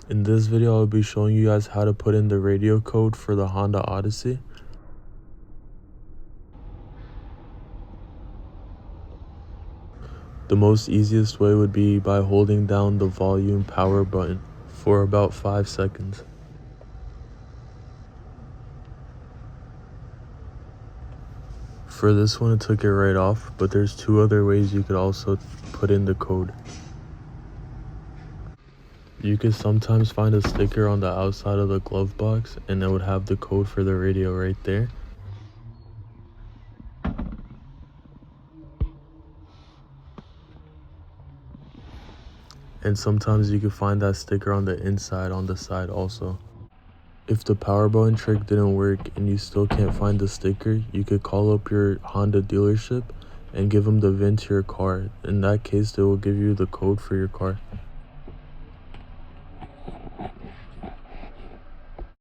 In this video, I'll be showing you guys how to put in the radio code for the Honda Odyssey. The most easiest way would be by holding down the volume power button for about 5 seconds. For this one, it took it right off, but there's 2 other ways you could also put in the code. You could sometimes find a sticker on the outside of the glove box, and it would have the code for the radio right there. And sometimes you could find that sticker on the inside on the side also. If the power button trick didn't work and you still can't find the sticker, you could call up your Honda dealership and give them the VIN to your car. In that case, they will give you the code for your car.